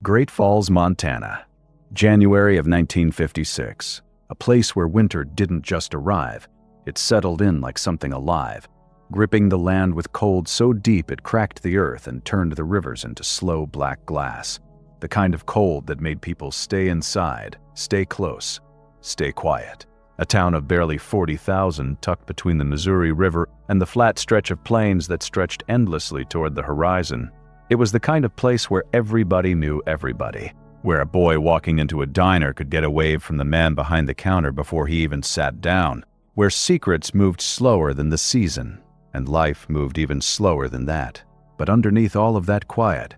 Great Falls, Montana. January of 1956. A place where winter didn't just arrive, it settled in like something alive, gripping the land with cold so deep it cracked the earth and turned the rivers into slow black glass. The kind of cold that made people stay inside, stay close, stay quiet. A town of barely 40,000 tucked between the Missouri River and the flat stretch of plains that stretched endlessly toward the horizon. It was the kind of place where everybody knew everybody, where a boy walking into a diner could get a wave from the man behind the counter before he even sat down, where secrets moved slower than the season, and life moved even slower than that. But underneath all of that quiet,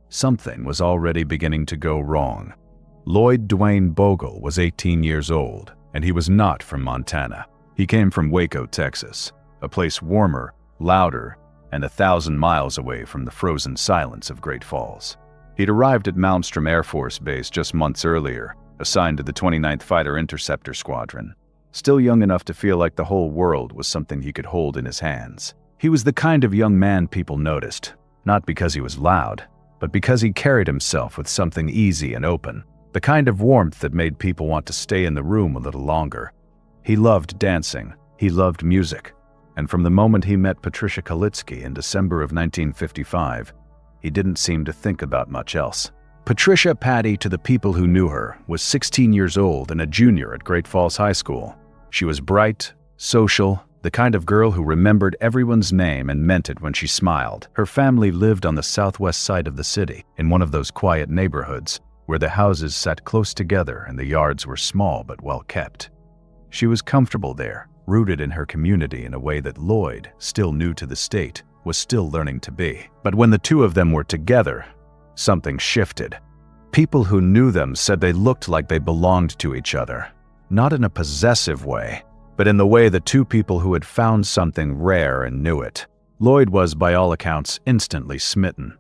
something was already beginning to go wrong. Lloyd Duane Bogle was 18 years old, and he was not from Montana. He came from Waco, Texas, a place warmer, louder, and 1,000 miles away from the frozen silence of Great Falls. He'd arrived at Malmstrom Air Force Base just months earlier, assigned to the 29th Fighter Interceptor Squadron, still young enough to feel like the whole world was something he could hold in his hands. He was the kind of young man people noticed, not because he was loud, but because he carried himself with something easy and open, the kind of warmth that made people want to stay in the room a little longer. He loved dancing, he loved music, and from the moment he met Patricia Kalitzke in December of 1955, he didn't seem to think about much else. Patricia Patty, to the people who knew her, was 16 years old and a junior at Great Falls High School. She was bright, social, the kind of girl who remembered everyone's name and meant it when she smiled. Her family lived on the southwest side of the city, in one of those quiet neighborhoods where the houses sat close together and the yards were small but well kept. She was comfortable there, rooted in her community in a way that Lloyd, still new to the state, was still learning to be. But when the two of them were together, something shifted. People who knew them said they looked like they belonged to each other, not in a possessive way, but in the way the two people who had found something rare and knew it. Lloyd was, by all accounts, instantly smitten.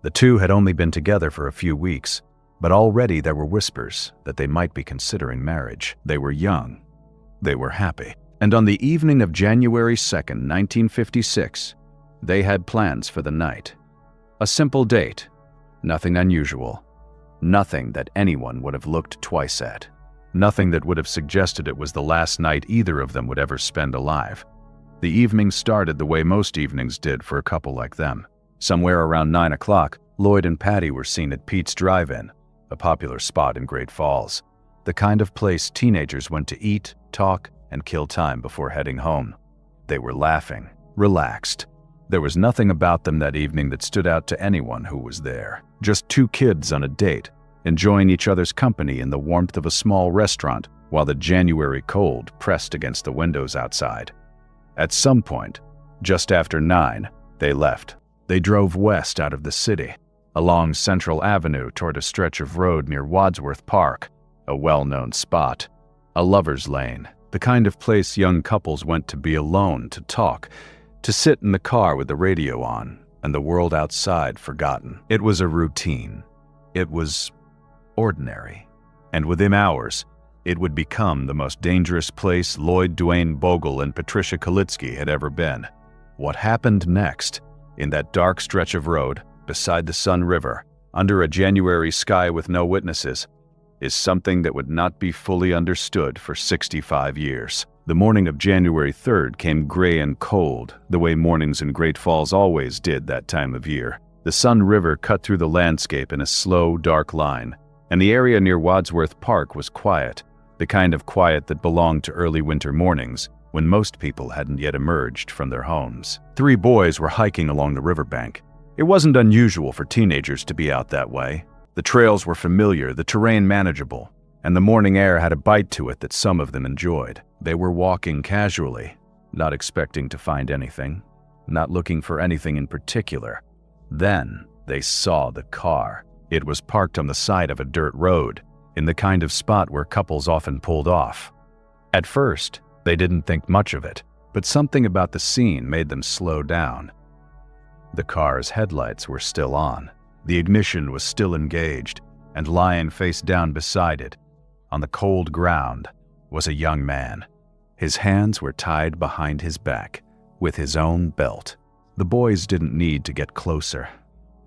The two had only been together for a few weeks, but already there were whispers that they might be considering marriage. They were young. They were happy. And on the evening of January 2nd, 1956, they had plans for the night. A simple date. Nothing unusual. Nothing that anyone would have looked twice at. Nothing that would have suggested it was the last night either of them would ever spend alive. The evening started the way most evenings did for a couple like them. Somewhere around 9 o'clock, Lloyd and Patty were seen at Pete's Drive-In, a popular spot in Great Falls, the kind of place teenagers went to eat, talk, and kill time before heading home. They were laughing, relaxed. There was nothing about them that evening that stood out to anyone who was there. Just two kids on a date, enjoying each other's company in the warmth of a small restaurant while the January cold pressed against the windows outside. At some point, just after 9, they left. They drove west out of the city, along Central Avenue toward a stretch of road near Wadsworth Park, a well-known spot, a lover's lane, the kind of place young couples went to be alone, to talk, to sit in the car with the radio on, and the world outside forgotten. It was a routine. It was ordinary. And within hours, it would become the most dangerous place Lloyd Duane Bogle and Patricia Kalitzke had ever been. What happened next, in that dark stretch of road, beside the Sun River, under a January sky with no witnesses, is something that would not be fully understood for 65 years. The morning of January 3rd came gray and cold, the way mornings in Great Falls always did that time of year. The Sun River cut through the landscape in a slow, dark line, and the area near Wadsworth Park was quiet, the kind of quiet that belonged to early winter mornings, when most people hadn't yet emerged from their homes. 3 boys were hiking along the riverbank. It wasn't unusual for teenagers to be out that way. The trails were familiar, the terrain manageable, and the morning air had a bite to it that some of them enjoyed. They were walking casually, not expecting to find anything, not looking for anything in particular. Then they saw the car. It was parked on the side of a dirt road, in the kind of spot where couples often pulled off. At first, they didn't think much of it, but something about the scene made them slow down. The car's headlights were still on. The ignition was still engaged, and lying face down beside it, on the cold ground, was a young man. His hands were tied behind his back, with his own belt. The boys didn't need to get closer.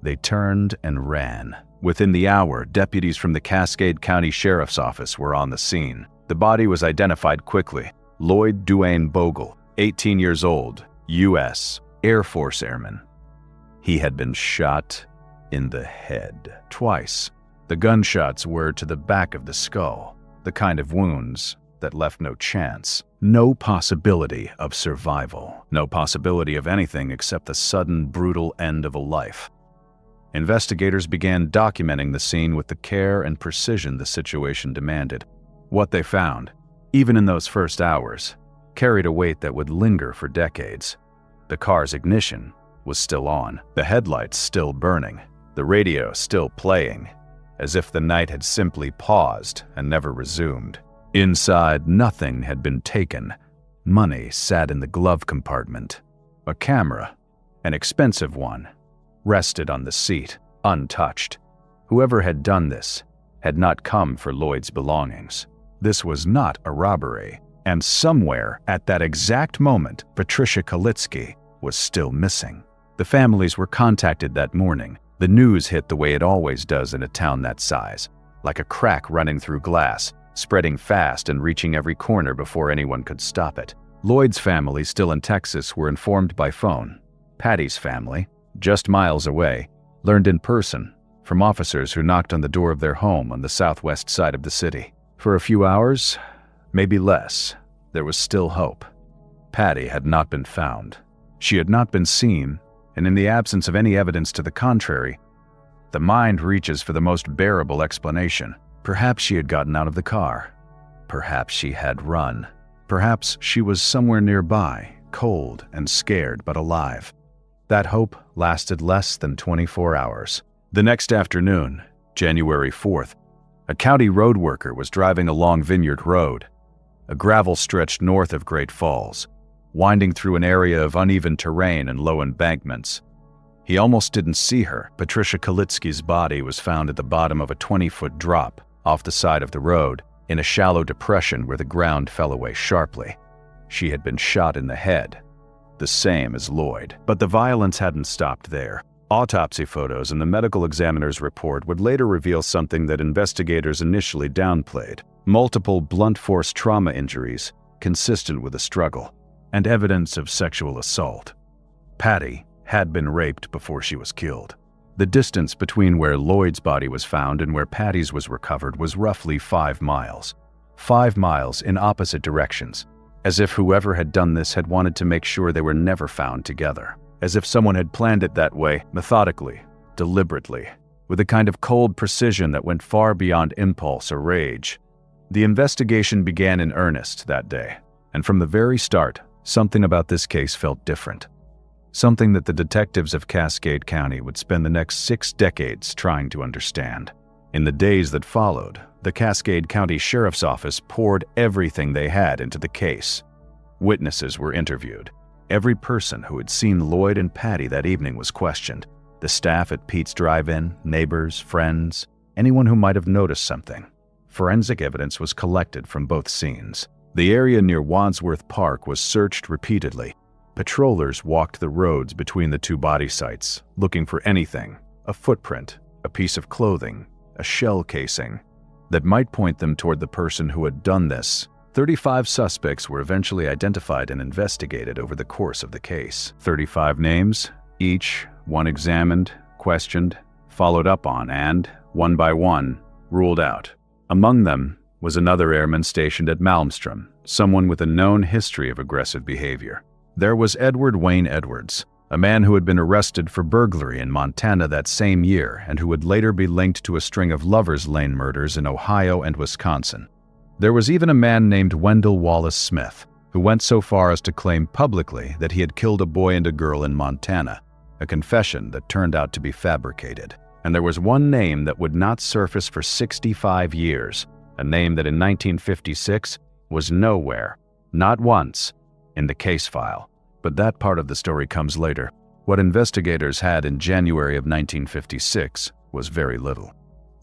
They turned and ran. Within the hour, deputies from the Cascade County Sheriff's Office were on the scene. The body was identified quickly. Lloyd Duane Bogle, 18 years old, U.S. Air Force airman. He had been shot in the head twice. The gunshots were to the back of the skull, the kind of wounds that left no chance, no possibility of survival, no possibility of anything except the sudden, brutal end of a life. Investigators began documenting the scene with the care and precision the situation demanded. What they found, even in those first hours, carried a weight that would linger for decades. The car's ignition was still on, the headlights still burning, the radio still playing, as if the night had simply paused and never resumed. Inside, nothing had been taken. Money sat in the glove compartment. A camera, an expensive one, rested on the seat, untouched. Whoever had done this had not come for Lloyd's belongings. This was not a robbery, and somewhere at that exact moment, Patricia Kalitzke was still missing. The families were contacted that morning. The news hit the way it always does in a town that size, like a crack running through glass, spreading fast and reaching every corner before anyone could stop it. Lloyd's family, still in Texas, were informed by phone. Patty's family, just miles away, learned in person from officers who knocked on the door of their home on the southwest side of the city. For a few hours, maybe less, there was still hope. Patty had not been found. She had not been seen, and in the absence of any evidence to the contrary, the mind reaches for the most bearable explanation. Perhaps she had gotten out of the car. Perhaps she had run. Perhaps she was somewhere nearby, cold and scared but alive. That hope lasted less than 24 hours. The next afternoon, January 4th, a county road worker was driving along Vineyard Road, a gravel stretch north of Great Falls, winding through an area of uneven terrain and low embankments. He almost didn't see her. Patricia Kalitzke's body was found at the bottom of a 20-foot drop off the side of the road, in a shallow depression where the ground fell away sharply. She had been shot in the head, the same as Lloyd. But the violence hadn't stopped there. Autopsy photos and the medical examiner's report would later reveal something that investigators initially downplayed: multiple blunt force trauma injuries consistent with a struggle, and evidence of sexual assault. Patty had been raped before she was killed. The distance between where Lloyd's body was found and where Patty's was recovered was roughly 5 miles. 5 miles in opposite directions, as if whoever had done this had wanted to make sure they were never found together. As if someone had planned it that way, methodically, deliberately, with a kind of cold precision that went far beyond impulse or rage. The investigation began in earnest that day, and from the very start, something about this case felt different. Something that the detectives of Cascade County would spend the next 6 decades trying to understand. In the days that followed, the Cascade County Sheriff's Office poured everything they had into the case. Witnesses were interviewed. Every person who had seen Lloyd and Patty that evening was questioned. The staff at Pete's Drive-In, neighbors, friends, anyone who might have noticed something. Forensic evidence was collected from both scenes. The area near Wadsworth Park was searched repeatedly. Patrollers walked the roads between the 2 body sites, looking for anything, a footprint, a piece of clothing, a shell casing, that might point them toward the person who had done this. 35 suspects were eventually identified and investigated over the course of the case. 35 names, each one examined, questioned, followed up on, and, one by one, ruled out. Among them was another airman stationed at Malmstrom, someone with a known history of aggressive behavior. There was Edward Wayne Edwards, a man who had been arrested for burglary in Montana that same year and who would later be linked to a string of Lover's Lane murders in Ohio and Wisconsin. There was even a man named Wendell Wallace Smith, who went so far as to claim publicly that he had killed a boy and a girl in Montana, a confession that turned out to be fabricated. And there was one name that would not surface for 65 years, a name that in 1956 was nowhere, not once, in the case file. But that part of the story comes later. What investigators had in January of 1956 was very little.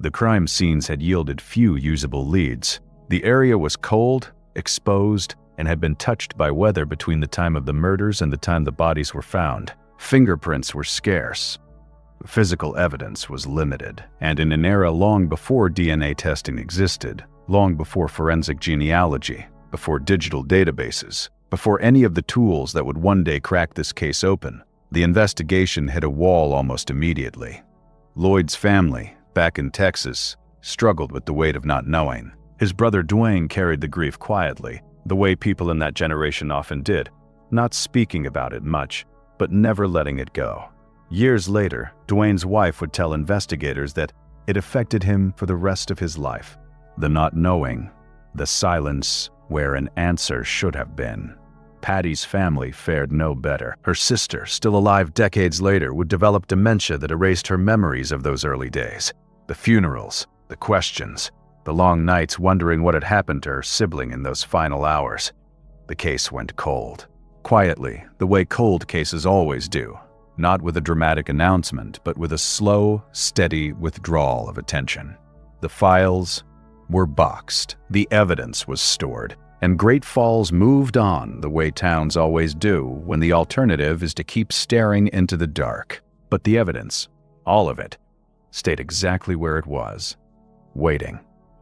The crime scenes had yielded few usable leads. The area was cold, exposed, and had been touched by weather between the time of the murders and the time the bodies were found. Fingerprints were scarce. Physical evidence was limited, and in an era long before DNA testing existed, long before forensic genealogy, before digital databases, before any of the tools that would one day crack this case open, the investigation hit a wall almost immediately. Lloyd's family, back in Texas, struggled with the weight of not knowing. His brother Duane carried the grief quietly, the way people in that generation often did, not speaking about it much, but never letting it go. Years later, Duane's wife would tell investigators that it affected him for the rest of his life. The not knowing, the silence where an answer should have been. Patty's family fared no better. Her sister, still alive decades later, would develop dementia that erased her memories of those early days. The funerals, the questions, the long nights wondering what had happened to her sibling in those final hours. The case went cold. Quietly, the way cold cases always do. Not with a dramatic announcement, but with a slow, steady withdrawal of attention. The files were boxed, the evidence was stored, and Great Falls moved on the way towns always do when the alternative is to keep staring into the dark. But the evidence, all of it, stayed exactly where it was, waiting.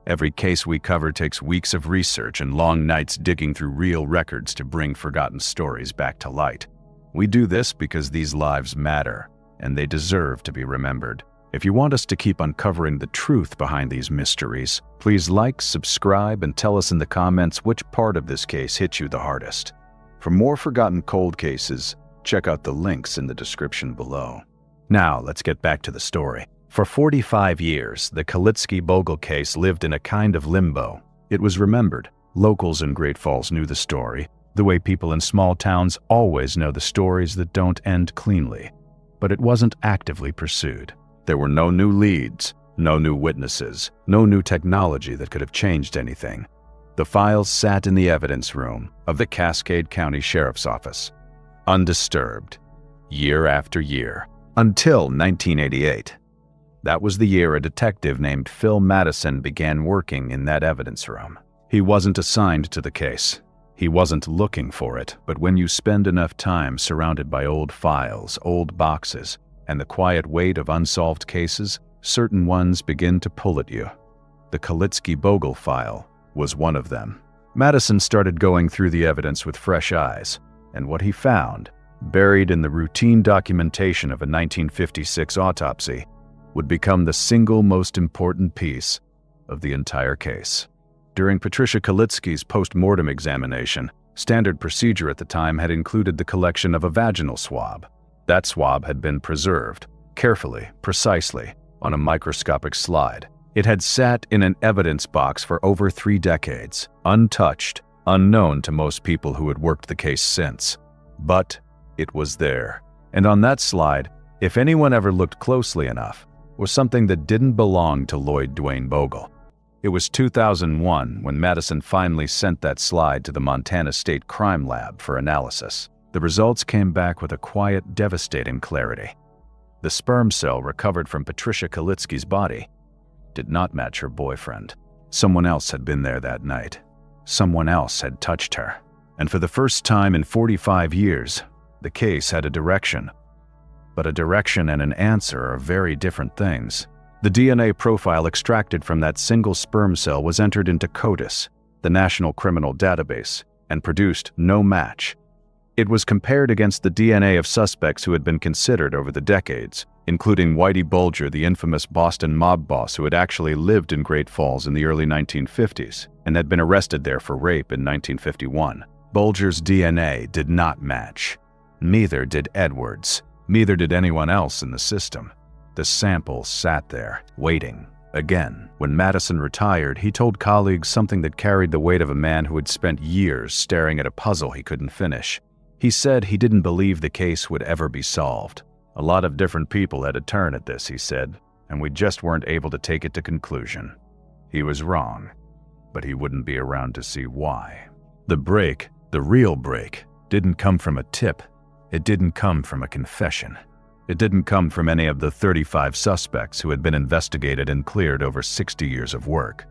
Every case we cover takes weeks of research and long nights digging through real records to bring forgotten stories back to light. We do this because these lives matter, and they deserve to be remembered. If you want us to keep uncovering the truth behind these mysteries, please like, subscribe, and tell us in the comments which part of this case hit you the hardest. For more forgotten cold cases, check out the links in the description below. Now, let's get back to the story. For 45 years, the Kalinske-Bogle case lived in a kind of limbo. It was remembered. Locals in Great Falls knew the story, the way people in small towns always know the stories that don't end cleanly. But it wasn't actively pursued. There were no new leads, no new witnesses, no new technology that could have changed anything. The files sat in the evidence room of the Cascade County Sheriff's Office, undisturbed, year after year, until 1988. That was the year a detective named Phil Madison began working in that evidence room. He wasn't assigned to the case. He wasn't looking for it, but when you spend enough time surrounded by old files, old boxes, and the quiet weight of unsolved cases, certain ones begin to pull at you. The Kalinske-Bogle file was one of them. Madison started going through the evidence with fresh eyes, and what he found, buried in the routine documentation of a 1956 autopsy, would become the single most important piece of the entire case. During Patricia Kalitzke's post-mortem examination, standard procedure at the time had included the collection of a vaginal swab. That swab had been preserved, carefully, precisely, on a microscopic slide. It had sat in an evidence box for over 3 decades, untouched, unknown to most people who had worked the case since. But it was there. And on that slide, if anyone ever looked closely enough, was something that didn't belong to Lloyd Duane Bogle. It was 2001 when Madison finally sent that slide to the Montana State Crime Lab for analysis. The results came back with a quiet, devastating clarity. The sperm cell recovered from Patricia Kalitzke's body did not match her boyfriend. Someone else had been there that night. Someone else had touched her. And for the first time in 45 years, the case had a direction. But a direction and an answer are very different things. The DNA profile extracted from that single sperm cell was entered into CODIS, the National Criminal Database, and produced no match. It was compared against the DNA of suspects who had been considered over the decades, including Whitey Bulger, the infamous Boston mob boss who had actually lived in Great Falls in the early 1950s and had been arrested there for rape in 1951. Bulger's DNA did not match. Neither did Edwards. Neither did anyone else in the system. The sample sat there, waiting. Again, when Madison retired, he told colleagues something that carried the weight of a man who had spent years staring at a puzzle he couldn't finish. He said he didn't believe the case would ever be solved. A lot of different people had a turn at this, he said, and we just weren't able to take it to conclusion. He was wrong, but he wouldn't be around to see why. The break, the real break, didn't come from a tip. It didn't come from a confession. It didn't come from any of the 35 suspects who had been investigated and cleared over 60 years of work.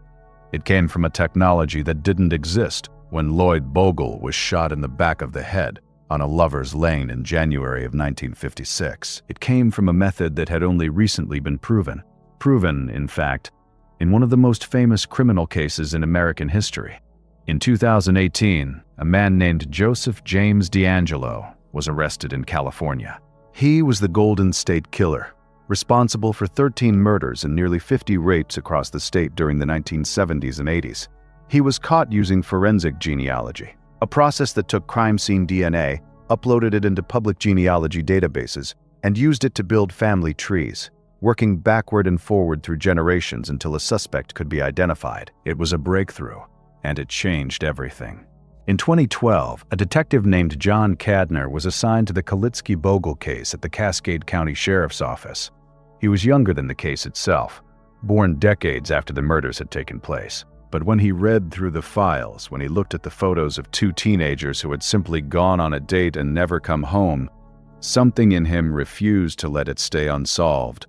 It came from a technology that didn't exist when Lloyd Bogle was shot in the back of the head on a lover's lane in January of 1956. It came from a method that had only recently been proven. Proven, in fact, in one of the most famous criminal cases in American history. In 2018, a man named Joseph James DeAngelo was arrested in California. He was the Golden State Killer, responsible for 13 murders and nearly 50 rapes across the state during the 1970s and 80s. He was caught using forensic genealogy, a process that took crime scene DNA, uploaded it into public genealogy databases, and used it to build family trees, working backward and forward through generations until a suspect could be identified. It was a breakthrough, and it changed everything. In 2012, a detective named John Cadner was assigned to the Kalinske-Bogle case at the Cascade County Sheriff's Office. He was younger than the case itself, born decades after the murders had taken place. But when he read through the files, when he looked at the photos of two teenagers who had simply gone on a date and never come home, something in him refused to let it stay unsolved.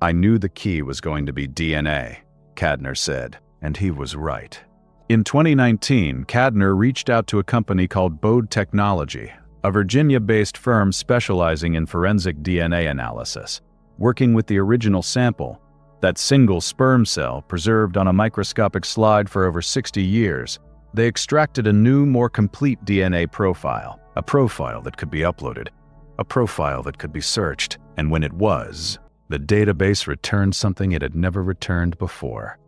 "I knew the key was going to be DNA," Cadner said, and he was right. In 2019, Cadner reached out to a company called Bode Technology, a Virginia-based firm specializing in forensic DNA analysis, working with the original sample, that single sperm cell preserved on a microscopic slide for over 60 years. They extracted a new, more complete DNA profile, a profile that could be uploaded, a profile that could be searched, and when it was, the database returned something it had never returned before: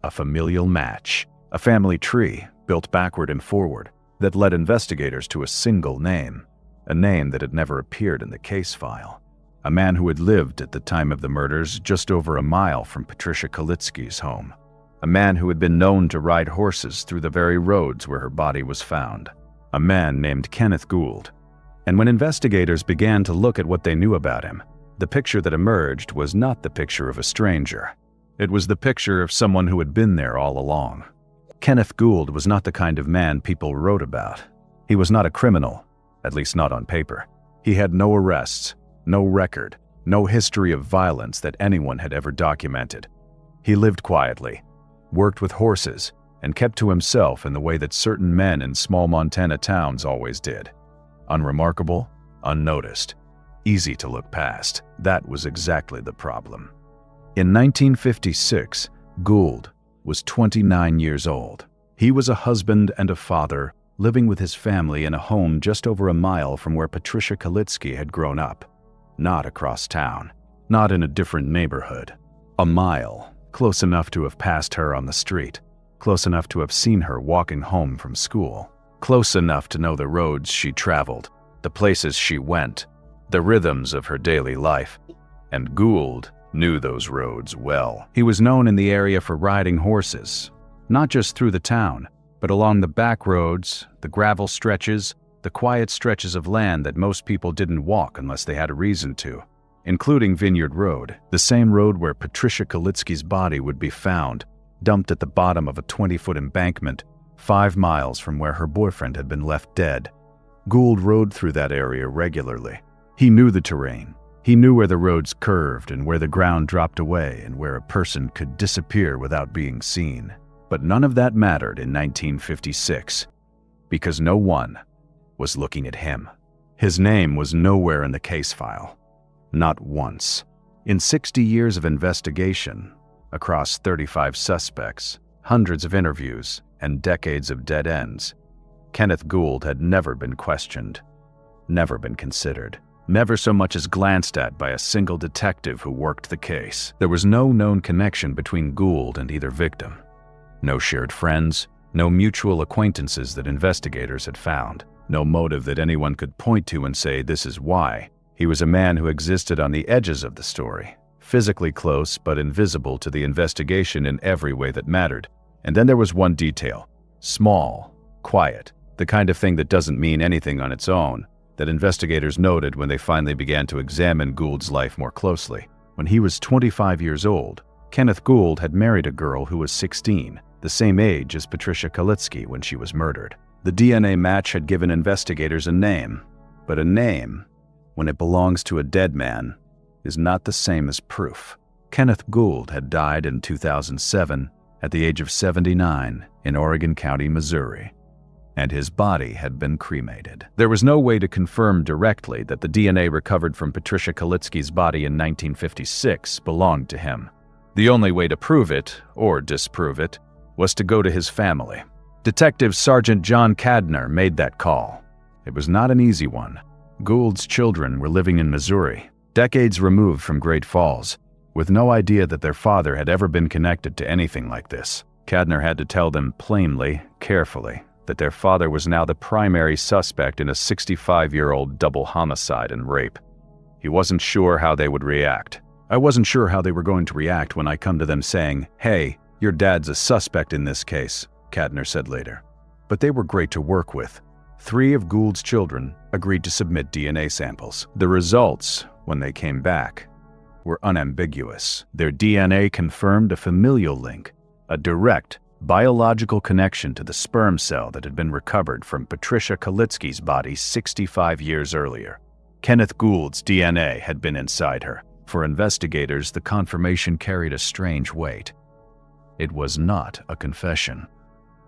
a familial match. A family tree, built backward and forward, that led investigators to a single name, a name that had never appeared in the case file. A man who had lived at the time of the murders just over a mile from Patricia Kalitzke's home. A man who had been known to ride horses through the very roads where her body was found. A man named Kenneth Gould. And when investigators began to look at what they knew about him, the picture that emerged was not the picture of a stranger. It was the picture of someone who had been there all along. Kenneth Gould was not the kind of man people wrote about. He was not a criminal, at least not on paper. He had no arrests, no record, no history of violence that anyone had ever documented. He lived quietly, worked with horses, and kept to himself in the way that certain men in small Montana towns always did. Unremarkable, unnoticed, easy to look past. That was exactly the problem. In 1956, Gould was 29 years old. He was a husband and a father, living with his family in a home just over a mile from where Patricia Kalitzke had grown up. Not across town, not in a different neighborhood. A mile, close enough to have passed her on the street, close enough to have seen her walking home from school, close enough to know the roads she traveled, the places she went, the rhythms of her daily life. And Gould knew those roads well. He was known in the area for riding horses, not just through the town, but along the back roads, the gravel stretches, the quiet stretches of land that most people didn't walk unless they had a reason to, including Vineyard Road, the same road where Patricia Kalitzke's body would be found, dumped at the bottom of a 20-foot embankment, 5 miles from where her boyfriend had been left dead. Gould rode through that area regularly. He knew the terrain. He knew where the roads curved and where the ground dropped away and where a person could disappear without being seen. But none of that mattered in 1956, because no one was looking at him. His name was nowhere in the case file. Not once. In 60 years of investigation, across 35 suspects, hundreds of interviews, and decades of dead ends, Kenneth Gould had never been questioned, never been considered. Never so much as glanced at by a single detective who worked the case. There was no known connection between Gould and either victim. No shared friends, no mutual acquaintances that investigators had found. No motive that anyone could point to and say this is why. He was a man who existed on the edges of the story, physically close but invisible to the investigation in every way that mattered. And then there was one detail, small, quiet, the kind of thing that doesn't mean anything on its own, that investigators noted when they finally began to examine Gould's life more closely. When he was 25 years old, Kenneth Gould had married a girl who was 16, the same age as Patricia Kalitzke when she was murdered. The DNA match had given investigators a name, but a name, when it belongs to a dead man, is not the same as proof. Kenneth Gould had died in 2007 at the age of 79 in Oregon County, Missouri. and his body had been cremated. There was no way to confirm directly that the DNA recovered from Patricia Kalitzke's body in 1956 belonged to him. The only way to prove it, or disprove it, was to go to his family. Detective Sergeant John Cadner made that call. It was not an easy one. Gould's children were living in Missouri, decades removed from Great Falls, with no idea that their father had ever been connected to anything like this. Cadner had to tell them plainly, carefully, that their father was now the primary suspect in a 65-year-old double homicide and rape. He wasn't sure how they would react. I wasn't sure how they were going to react when I come to them saying, "Hey, your dad's a suspect in this case," Cadner said later. But they were great to work with. 3 of Gould's children agreed to submit DNA samples. The results, when they came back, were unambiguous. Their DNA confirmed a familial link, a direct, biological connection to the sperm cell that had been recovered from Patricia Kalitzke's body 65 years earlier. Kenneth Gould's DNA had been inside her. For investigators, the confirmation carried a strange weight. It was not a confession.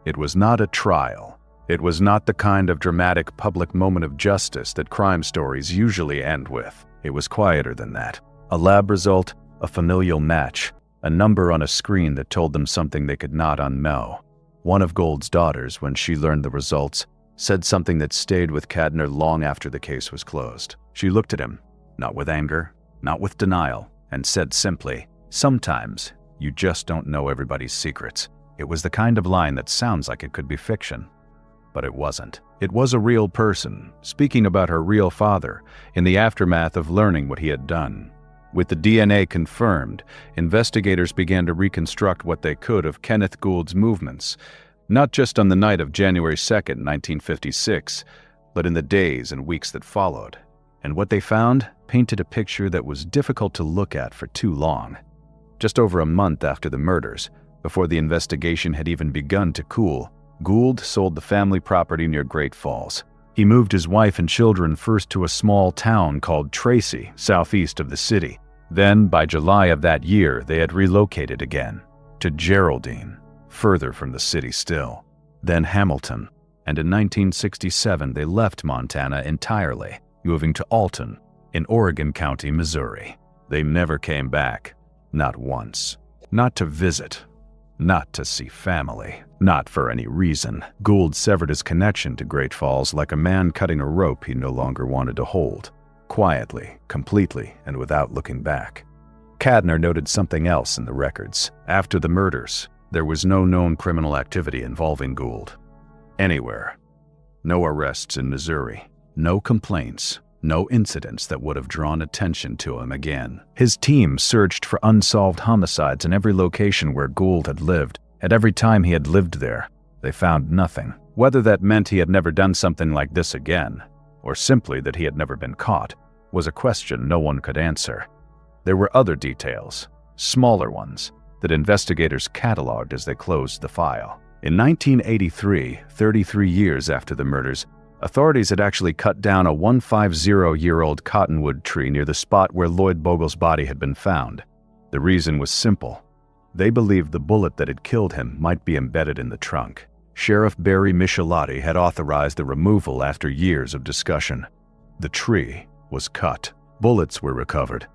It was not a trial. It was not the kind of dramatic public moment of justice that crime stories usually end with. It was quieter than that. A lab result, a familial match, a number on a screen that told them something they could not unknow. One of Gould's daughters, when she learned the results, said something that stayed with Cadner long after the case was closed. She looked at him, not with anger, not with denial, and said simply, "Sometimes you just don't know everybody's secrets." It was the kind of line that sounds like it could be fiction, but it wasn't. It was a real person, speaking about her real father, in the aftermath of learning what he had done. With the DNA confirmed, investigators began to reconstruct what they could of Kenneth Gould's movements, not just on the night of January 2nd, 1956, but in the days and weeks that followed. And what they found painted a picture that was difficult to look at for too long. Just over a month after the murders, before the investigation had even begun to cool, Gould sold the family property near Great Falls. He moved his wife and children first to a small town called Tracy, southeast of the city. Then, by July of that year, they had relocated again to Geraldine, further from the city still. Then Hamilton, and in 1967 they left Montana entirely, moving to Alton, in Oregon County, Missouri. They never came back, not once. Not to visit, not to see family, not for any reason. Gould severed his connection to Great Falls like a man cutting a rope he no longer wanted to hold. Quietly, completely, and without looking back. Cadner noted something else in the records. After the murders, there was no known criminal activity involving Gould. Anywhere. No arrests in Missouri. No complaints. No incidents that would have drawn attention to him again. His team searched for unsolved homicides in every location where Gould had lived. At every time he had lived there, they found nothing. Whether that meant he had never done something like this again, or simply that he had never been caught, was a question no one could answer. There were other details, smaller ones, that investigators cataloged as they closed the file. In 1983, 33 years after the murders, authorities had actually cut down a 150-year-old cottonwood tree near the spot where Lloyd Bogle's body had been found. The reason was simple. They believed the bullet that had killed him might be embedded in the trunk. Sheriff Barry Michelotti had authorized the removal after years of discussion. The tree was cut. Bullets were recovered,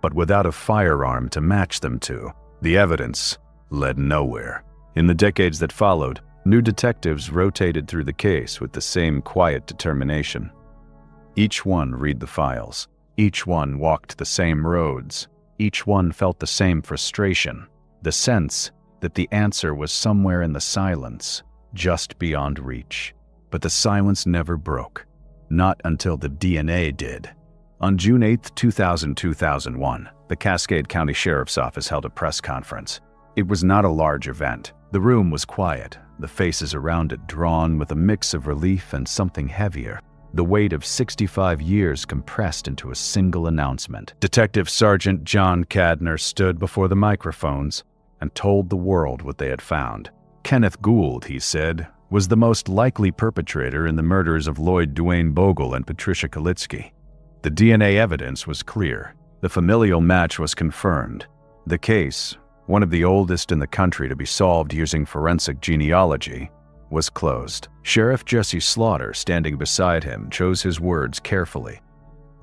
but without a firearm to match them to. The evidence led nowhere. In the decades that followed, new detectives rotated through the case with the same quiet determination. Each one read the files. Each one walked the same roads. Each one felt the same frustration, the sense that the answer was somewhere in the silence, just beyond reach. But the silence never broke. Not until the DNA did. On June 8, 2001, the Cascade County Sheriff's Office held a press conference. It was not a large event. The room was quiet, the faces around it drawn with a mix of relief and something heavier, the weight of 65 years compressed into a single announcement. Detective Sergeant John Cadner stood before the microphones and told the world what they had found. Kenneth Gould, he said, was the most likely perpetrator in the murders of Lloyd Duane Bogle and Patricia Kalitzke. The DNA evidence was clear. The familial match was confirmed. The case, one of the oldest in the country to be solved using forensic genealogy, was closed. Sheriff Jesse Slaughter, standing beside him, chose his words carefully.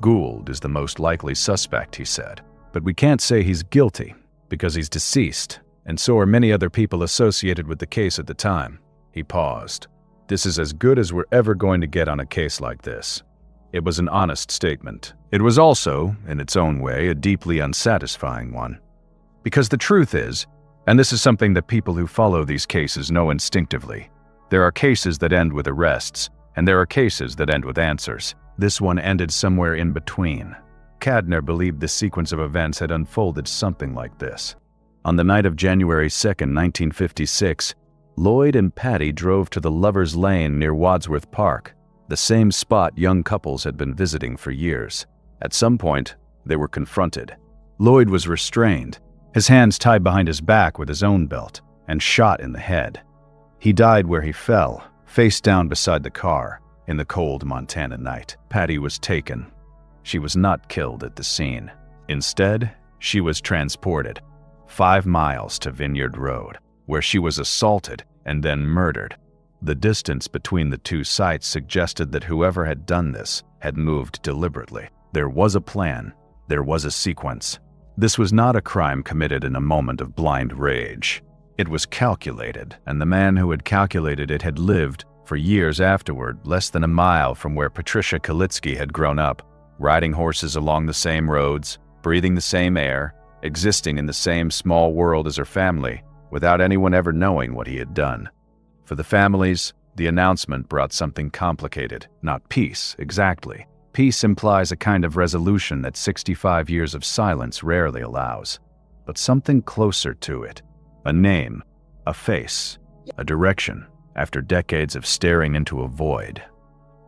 "Gould is the most likely suspect," he said. "But we can't say he's guilty, because he's deceased, and so are many other people associated with the case at the time." He paused. "This is as good as we're ever going to get on a case like this." It was an honest statement. It was also, in its own way, a deeply unsatisfying one. Because the truth is, and this is something that people who follow these cases know instinctively, there are cases that end with arrests, and there are cases that end with answers. This one ended somewhere in between. Cadner believed the sequence of events had unfolded something like this. On the night of January 2nd, 1956, Lloyd and Patty drove to the Lover's Lane near Wadsworth Park, the same spot young couples had been visiting for years. At some point, they were confronted. Lloyd was restrained, his hands tied behind his back with his own belt, and shot in the head. He died where he fell, face down beside the car, in the cold Montana night. Patty was taken. She was not killed at the scene. Instead, she was transported 5 miles to Vineyard Road, where she was assaulted and then murdered. The distance between the two sites suggested that whoever had done this had moved deliberately. There was a plan. There was a sequence. This was not a crime committed in a moment of blind rage. It was calculated, and the man who had calculated it had lived, for years afterward, less than a mile from where Patricia Kalitzke had grown up, riding horses along the same roads, breathing the same air, existing in the same small world as her family, without anyone ever knowing what he had done. For the families, the announcement brought something complicated, not peace, exactly. Peace implies a kind of resolution that 65 years of silence rarely allows, but something closer to it. A name, a face, a direction, after decades of staring into a void.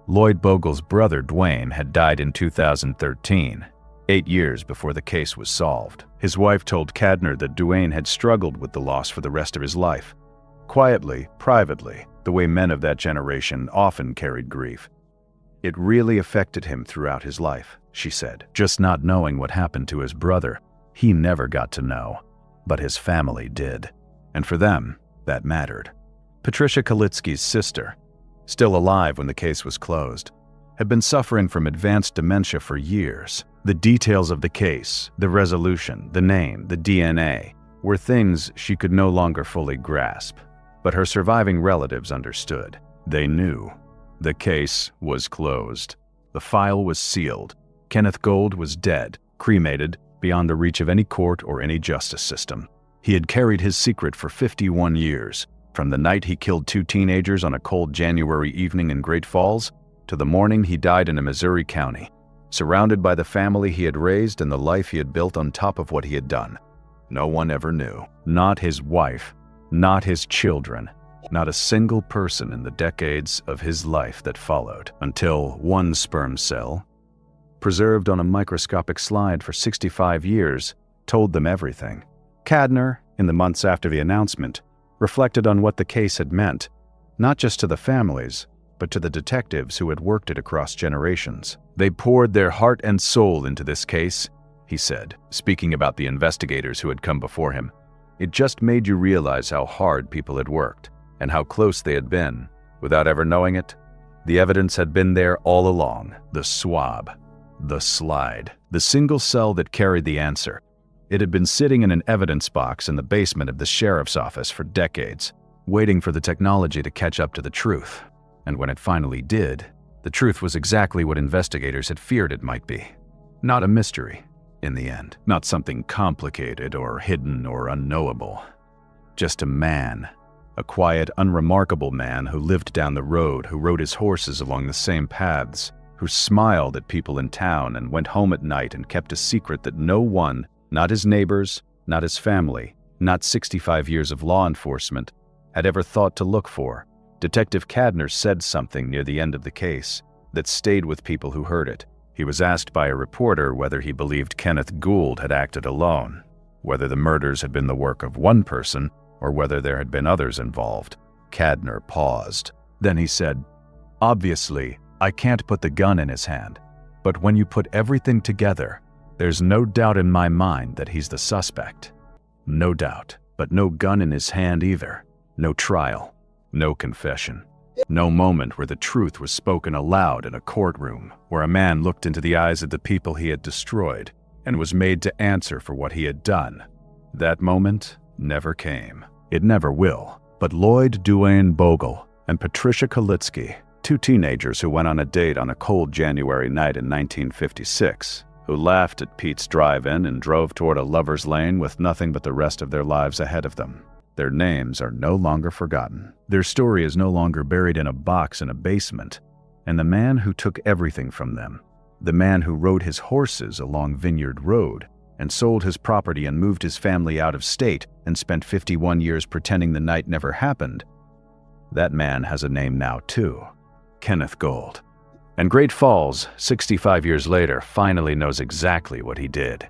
Lloyd Bogle's brother, Duane, had died in 2013, 8 years before the case was solved. His wife told Cadner that Duane had struggled with the loss for the rest of his life. Quietly, privately, the way men of that generation often carried grief. It really affected him throughout his life, she said. Just not knowing what happened to his brother, he never got to know. But his family did. And for them, that mattered. Patricia Kalitzke's sister, still alive when the case was closed, had been suffering from advanced dementia for years. The details of the case, the resolution, the name, the DNA, were things she could no longer fully grasp. But her surviving relatives understood. They knew. The case was closed. The file was sealed. Kenneth Gould was dead, cremated, beyond the reach of any court or any justice system. He had carried his secret for 51 years, from the night he killed 2 teenagers on a cold January evening in Great Falls, to the morning he died in a Missouri county, surrounded by the family he had raised and the life he had built on top of what he had done. No one ever knew. Not his wife, not his children, not a single person in the decades of his life that followed, until one sperm cell, preserved on a microscopic slide for 65 years, told them everything. Cadner, in the months after the announcement, reflected on what the case had meant, not just to the families, but to the detectives who had worked it across generations. They poured their heart and soul into this case, he said, speaking about the investigators who had come before him. It just made you realize how hard people had worked, and how close they had been, without ever knowing it. The evidence had been there all along. The swab, the slide, the single cell that carried the answer. It had been sitting in an evidence box in the basement of the sheriff's office for decades, waiting for the technology to catch up to the truth. And when it finally did, the truth was exactly what investigators had feared it might be. Not a mystery, in the end. Not something complicated or hidden or unknowable. Just a man. A quiet, unremarkable man who lived down the road, who rode his horses along the same paths, who smiled at people in town and went home at night and kept a secret that no one, not his neighbors, not his family, not 65 years of law enforcement, had ever thought to look for. Detective Cadner said something near the end of the case that stayed with people who heard it. He was asked by a reporter whether he believed Kenneth Gould had acted alone, whether the murders had been the work of one person or whether there had been others involved. Cadner paused. Then he said, "Obviously, I can't put the gun in his hand, but when you put everything together, there's no doubt in my mind that he's the suspect. No doubt, but no gun in his hand either. No trial. No confession. No moment where the truth was spoken aloud in a courtroom, where a man looked into the eyes of the people he had destroyed and was made to answer for what he had done. That moment never came. It never will. But Lloyd Duane Bogle and Patricia Kalitzke, two teenagers who went on a date on a cold January night in 1956, who laughed at Pete's drive-in and drove toward a lover's lane with nothing but the rest of their lives ahead of them. Their names are no longer forgotten. Their story is no longer buried in a box in a basement. And the man who took everything from them, the man who rode his horses along Vineyard Road and sold his property and moved his family out of state and spent 51 years pretending the night never happened, that man has a name now too: Kenneth Gold. And Great Falls, 65 years later, finally knows exactly what he did.